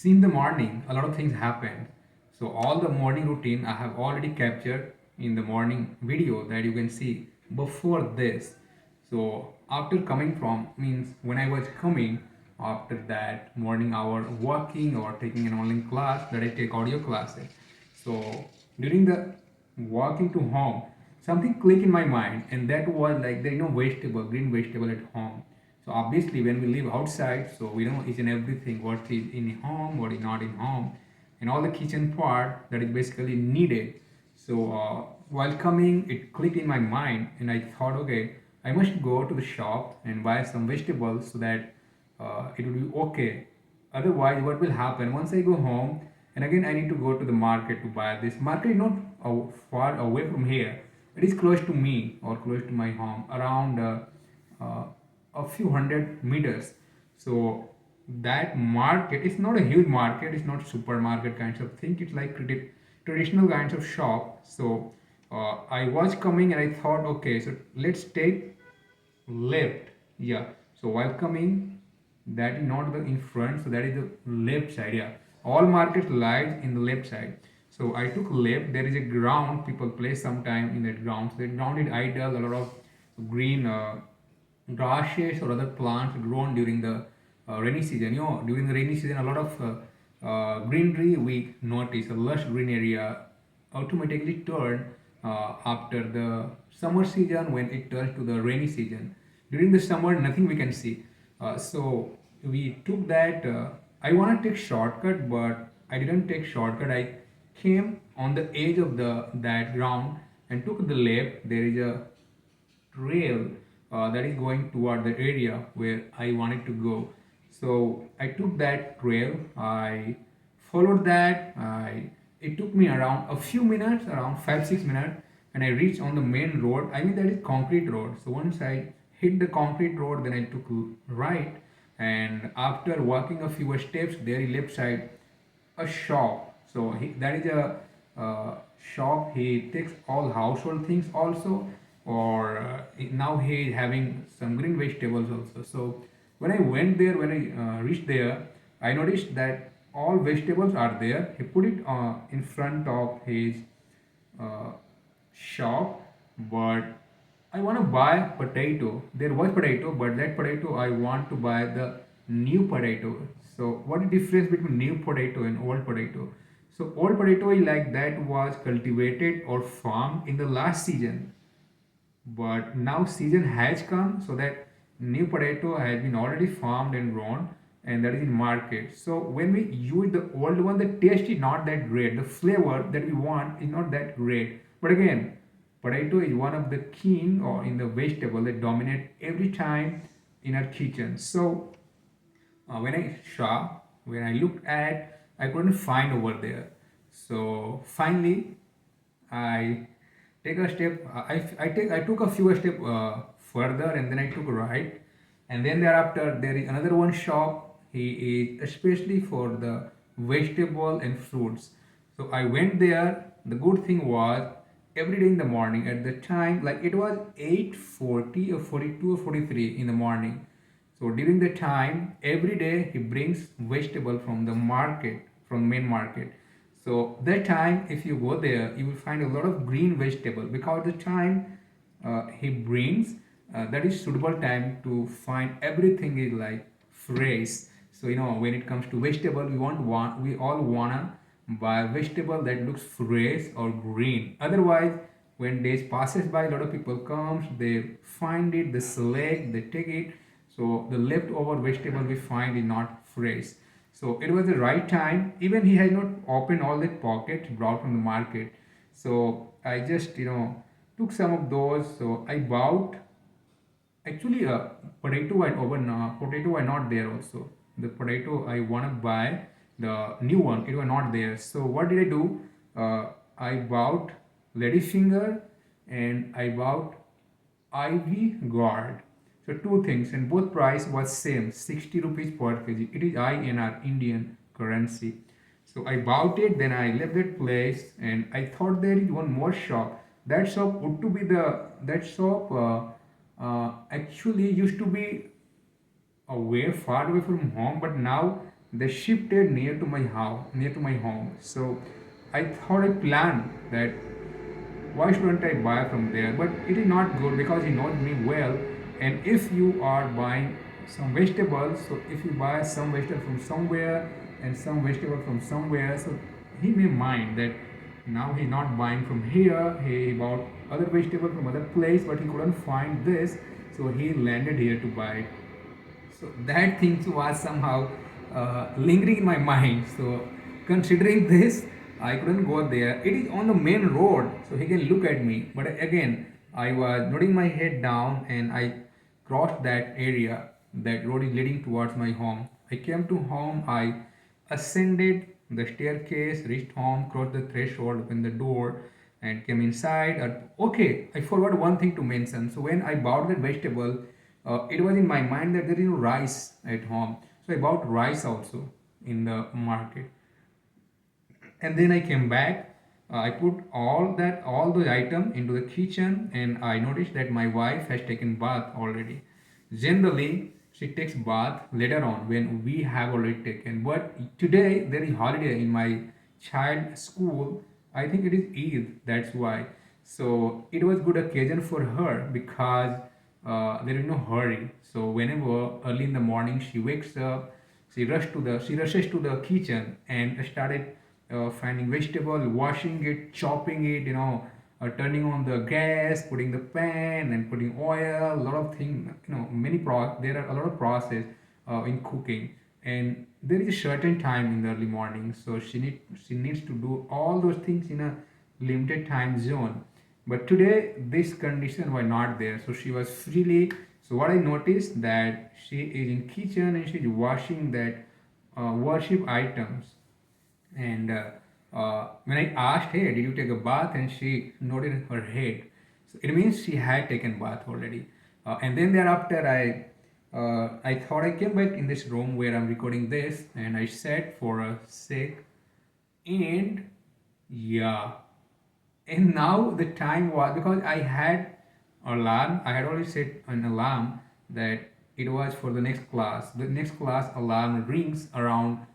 Since the morning, a lot of things happen. So all the morning routine I have already captured in the morning video that you can see before this. So after coming from means when I was coming after that morning hour working or taking an online class that I take audio classes. So during the walking to home, something clicked in my mind, and that was like there is no vegetable, green vegetable at home. So obviously, when we live outside, so we know each and everything what is in home, what is not in home, and all the kitchen part that is basically needed. So while coming, it clicked in my mind, and I thought, okay, I must go to the shop and buy some vegetables so that it will be okay. Otherwise, what will happen once I go home, and again I need to go to the market to buy this. Market is not far away from here. It is close to me or close to my home, around uh, a few hundred meters. So that market is not a huge market. It's not supermarket kinds of thing. It's like traditional kinds of shop. So I was coming and I thought, okay, so let's take left. Yeah, so while coming, that is not the in front, so that is the left side. Yeah, all markets lies in the left side. So I took left. There is a ground, people play sometime in that ground. So that ground is idle. A lot of green grasses or other plants grown during the rainy season. During the rainy season, a lot of greenery we notice, a lush green area automatically turn after the summer season when it turns to the rainy season. During the summer, nothing we can see. So we took that. I want to take shortcut, but I didn't take shortcut. I came on the edge of the that ground and took the left. There is a trail that is going toward the area where I wanted to go. So I took that trail. I followed that. It took me around a few minutes, around 5 6 minutes, and I reached on the main road. I mean that is concrete road. So once I hit the concrete road, then I took right, and after walking a few steps, there is left side a shop. So that is a shop. He takes all household things also, or now he is having some green vegetables also. So when I went there, when I reached there, I noticed that all vegetables are there. He put it in front of his uh, shop, but I want to buy potato. There was potato, but that potato I want to buy the new potato. So what is the difference between new potato and old potato? So old potato is like that was cultivated or farmed in the last season, but now season has come, so that new potato has been already farmed and grown, and that is in market. So when we use the old one, the taste is not that great, the flavor that we want is not that great. But again, potato is one of the king or in the vegetable that dominate every time in our kitchen. So when I shop, when I looked at, I couldn't find over there. So finally I take a step. I took a few step further, and then I took a right, and then thereafter there is another one shop. He is especially for the vegetable and fruits. So I went there. The good thing was every day in the morning at the time, like it was 8:40 or 42 or 43 in the morning. So during the time, every day he brings vegetable from the market, from main market. So that time, if you go there, you will find a lot of green vegetable because the time he brings, that is suitable time to find everything is like fresh. So when it comes to vegetable, we all wanna buy vegetable that looks fresh or green. Otherwise, when days passes by, a lot of people comes, they find it, they select, they take it. So the leftover vegetable we find is not fresh. So it was the right time. Even he had not opened all the pockets brought from the market. So I just took some of those. So I bought. Actually, potato are not there also. The potato I want to buy, the new one, it was not there. So what did I do? I bought lady finger and I bought ivy gourd. So two things, and both price was same, 60 rupees per kg. It is INR, Indian currency. So I bought it, then I left that place, and I thought there is one more shop. That shop would to be that shop actually used to be away, far away from home, but now they shifted near to my home. So I thought I planned that why shouldn't I buy from there? But it is not good because he knows me well. And if you are buying some vegetables, so if you buy some vegetable from somewhere and some vegetable from somewhere, so he may mind that now he's not buying from here. He bought other vegetable from other place, but he couldn't find this, so he landed here to buy it. So that thing was somehow lingering in my mind. So considering this, I couldn't go there. It is on the main road, so he can look at me. But again, I was nodding my head down and I crossed that area. That road is leading towards my home. I came to home. I ascended the staircase, reached home, crossed the threshold, opened the door, and came inside. Okay, I forgot one thing to mention. So when I bought that vegetable, it was in my mind that there is no rice at home. So I bought rice also in the market. And then I came back. I put all those items into the kitchen, and I noticed that my wife has taken bath already. Generally, she takes bath later on when we have already taken. But today there is holiday in my child school. I think it is Eid. That's why. So it was good occasion for her because there is no hurry. So whenever early in the morning she wakes up, she rushes to the kitchen and started finding vegetable, washing it, chopping it, turning on the gas, putting the pan and putting oil, a lot of things, there are a lot of process in cooking, and there is a certain time in the early morning, so she needs to do all those things in a limited time zone. But today this condition was not there, so she was freely. So what I noticed that she is in kitchen and she's washing that worship items. And when I asked, "Hey, did you take a bath?" and she nodded her head, so it means she had taken bath already. And then thereafter, I thought I came back in this room where I'm recording this, and I sat for a sec, and yeah, and now the time was, because I had alarm. I had already set an alarm that it was for the next class. The next class alarm rings around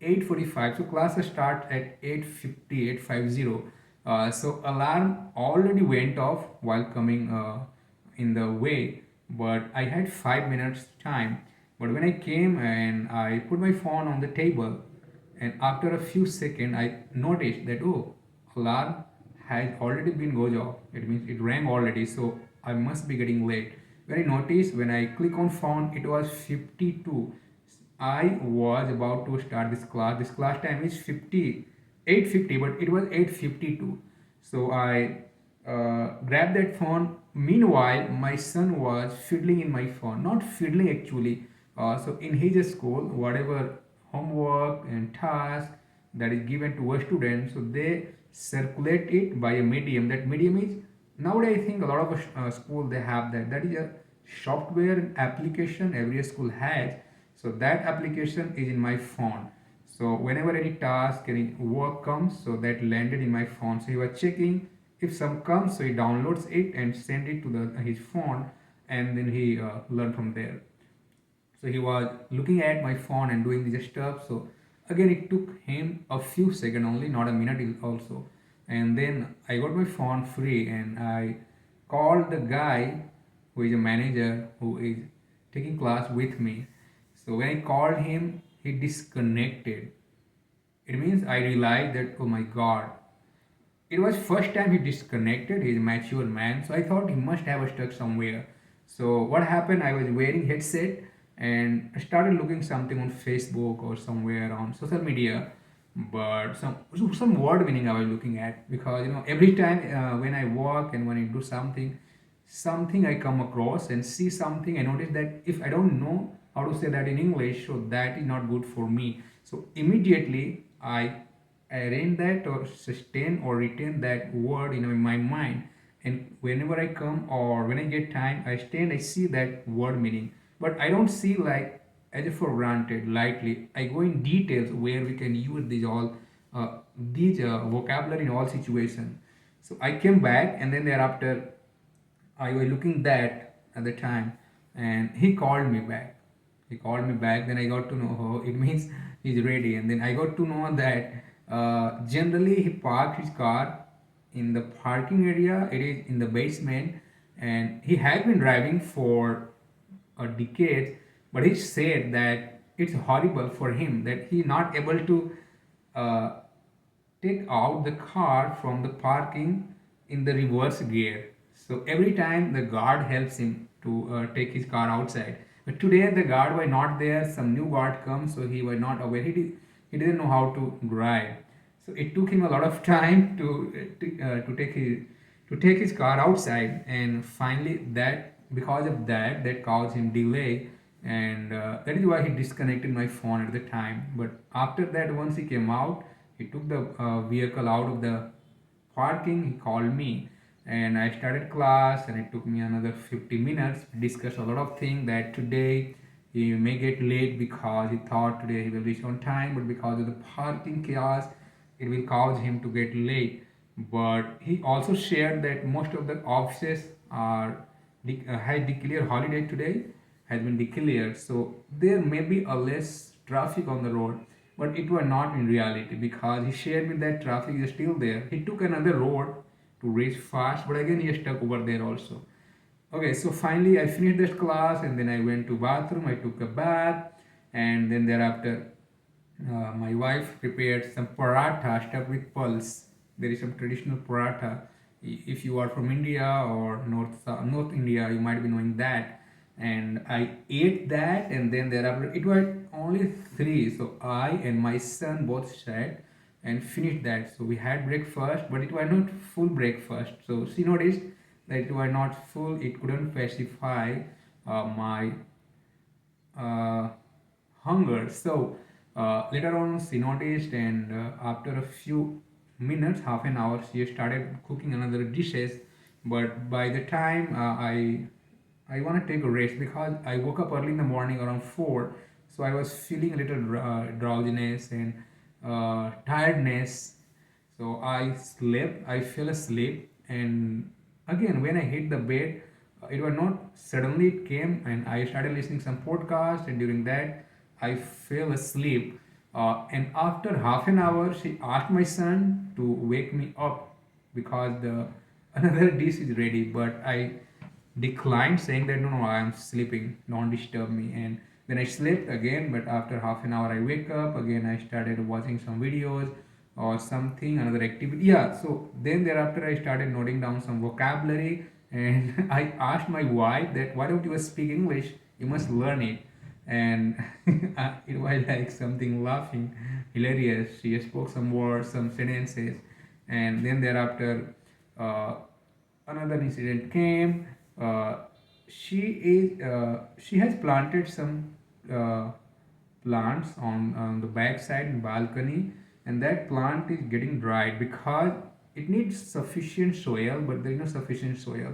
8:45. So class start at 8:50, 8:50. So alarm already went off while coming in the way, but I had 5 minutes time. But when I came and I put my phone on the table, and after a few seconds I noticed that, oh, alarm has already been goes off. It means it rang already, so I must be getting late. When I noticed, when I click on phone, it was 52. I was about to start this class. This class time is 8:50, but it was 8:52. So I grabbed that phone. Meanwhile, my son was fiddling in my phone. Not fiddling actually. So in his school, whatever homework and task that is given to a student, so they circulate it by a medium. That medium is, nowadays I think a lot of school they have that. That is a software and application every school has. So that application is in my phone. So whenever any task, any work comes, so that landed in my phone. So he was checking if some comes, so he downloads it and send it to his phone, and then he learn from there. So he was looking at my phone and doing this stuff. So again, it took him a few seconds only, not a minute also. And then I got my phone free and I called the guy who is a manager who is taking class with me. So when I called him, he disconnected. It means I realized that, oh my god, it was first time he disconnected. He's a mature man, so I thought he must have a stuck somewhere. So what happened? I was wearing headset and I started looking something on Facebook or somewhere on social media, but some word meaning I was looking at, because every time when I walk and when I do something I come across and see something, I notice that if I don't know how to say that in English, so that is not good for me. So immediately I arrange that or sustain or retain that word in my mind, and whenever I come or when I get time, I stand, I see that word meaning, but I don't see like as if for granted lightly. I go in details where we can use these vocabulary in all situations. So I came back, and then thereafter I was looking that at the time, and he called me back. He called me back. Then I got to know, oh, it means he's ready. And then I got to know that generally he parked his car in the parking area. It is in the basement, and he had been driving for a decade. But he said that it's horrible for him that he not able to uh, take out the car from the parking in the reverse gear. So every time the guard helps him to take his car outside. But today the guard was not there. Some new guard comes, so he was not aware. He didn't know how to drive. So it took him a lot of time to take his car outside, and finally that because of that that caused him delay, and that is why he disconnected my phone at the time. But after that, once he came out, he took the vehicle out of the parking. He called me, and I started class, and it took me another 50 minutes. We discussed a lot of things that today he may get late because he thought today he will reach on time, but because of the parking chaos, it will cause him to get late. But he also shared that most of the offices are had declared holiday today, has been declared, so there may be a less traffic on the road, but it was not in reality because he shared me that traffic is still there. He took another road to reach fast, but again he is stuck over there also. Okay, so finally I finished this class, and then I went to bathroom. I took a bath, and then thereafter my wife prepared some paratha stuffed with pulse. There is some traditional paratha. If you are from India or North India, you might be knowing that. And I ate that, and then thereafter it was only three. So I and my son both sat and finished that. So we had breakfast, but it was not full breakfast. So she noticed that it was not full. It couldn't pacify my uh, hunger. So later on, she noticed, and after a few minutes, half an hour, she started cooking another dishes. But by the time I want to take a rest because I woke up early in the morning around 4, so I was feeling a little drowsiness and tiredness. So I slept, I fell asleep, and again when I hit the bed, it was not suddenly it came, and I started listening some podcast, and during that I fell asleep. And after half an hour, she asked my son to wake me up because the another dish is ready, but I declined, saying that no, I am sleeping, don't disturb me. And then I slept again, but after half an hour I wake up again. I started watching some videos or something, another activity. Yeah, so then thereafter I started noting down some vocabulary, and I asked my wife that why don't you speak English, you must learn it. And it was like something laughing hilarious. She spoke some words, some sentences, and then thereafter uh, another incident came. uh, she has planted some uh, plants on the back side and balcony, and that plant is getting dried because it needs sufficient soil, but there is no sufficient soil.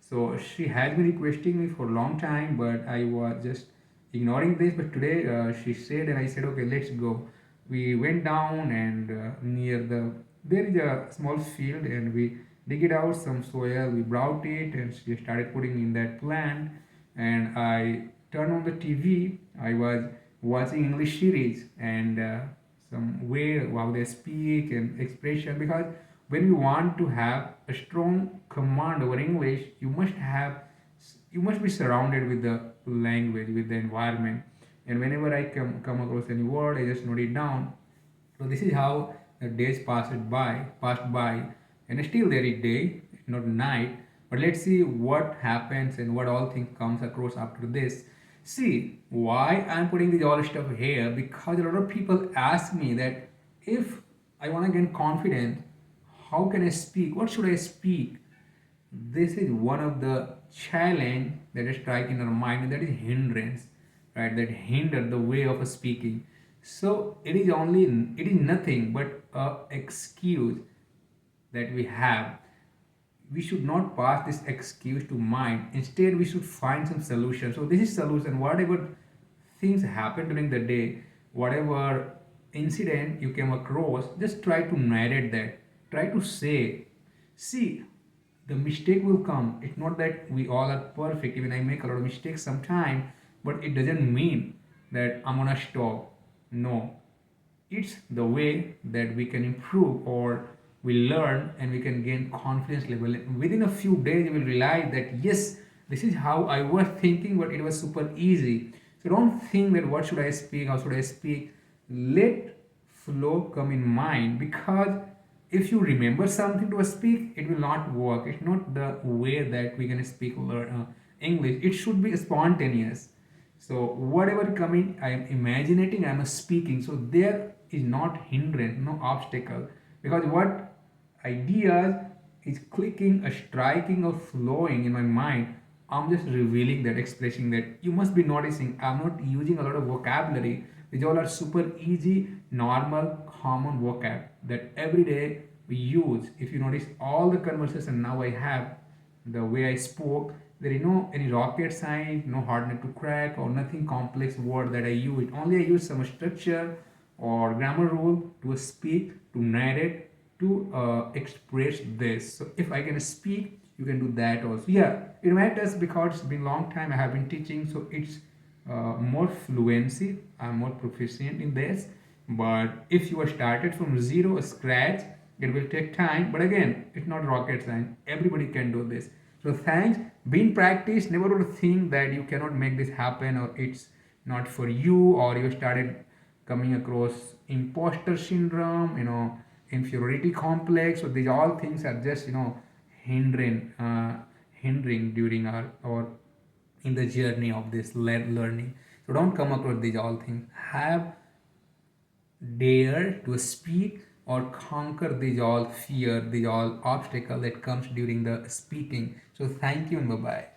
So she has been requesting me for a long time, but I was just ignoring this. But today she said, and I said, okay, let's go. We went down, and near there is a small field, and we dig it out some soil. We brought it, and she started putting in that plant. And I turned on the TV. I was watching English series, and some way how they speak and expression, because when you want to have a strong command over English, you must be surrounded with the language, with the environment. And whenever I come across any word, I just note it down. So this is how the days passed by, and still there is day, not night. But let's see what happens and what all things comes across after this. See why I'm putting this all stuff here, because a lot of people ask me that if I want to gain confidence, how can I speak? What should I speak? This is one of the challenge that is strike in our mind, that is hindrance, right? That hinder the way of speaking. So it is nothing but a excuse that we have. We should not pass this excuse to mind. Instead, we should find some solution. So this is solution. Whatever things happen during the day, whatever incident you came across, just try to narrate that. Try to say, see, the mistake will come. It's not that we all are perfect. Even I make a lot of mistakes sometimes, but it doesn't mean that I'm gonna stop. No, it's the way that we can improve or we learn and we can gain confidence level. Within a few days, you will realize that yes, this is how I was thinking, but it was super easy. So don't think that what should I speak, how should I speak. Let flow come in mind, because if you remember something to speak, it will not work. It's not the way that we can speak English. It should be spontaneous. So whatever coming, I am imagining, I am speaking. So there is not hindrance, no obstacle. Because what ideas is clicking, striking, or flowing in my mind, I'm just revealing that, expressing that. You must be noticing I'm not using a lot of vocabulary. These all are super easy, normal, common vocab that every day we use. If you notice all the conversation now I have, the way I spoke, there is no any rocket science, no hard nut to crack, or nothing complex word that I use. Only I use some structure or grammar rule to speak, to narrate, to express this. So if I can speak, you can do that also. Yeah, it matters because it's been a long time I have been teaching, so it's more fluency. I'm more proficient in this. But if you are started from zero, scratch, it will take time. But again, it's not rocket science. Everybody can do this. So thanks. Being practiced, never would think that you cannot make this happen or it's not for you, or you started coming across imposter syndrome, inferiority complex. So these all things are just hindering during our or in the journey of this learning. So don't come across these all things. Have dare to speak or conquer these all fear, these all obstacle that comes during the speaking. So thank you and bye bye.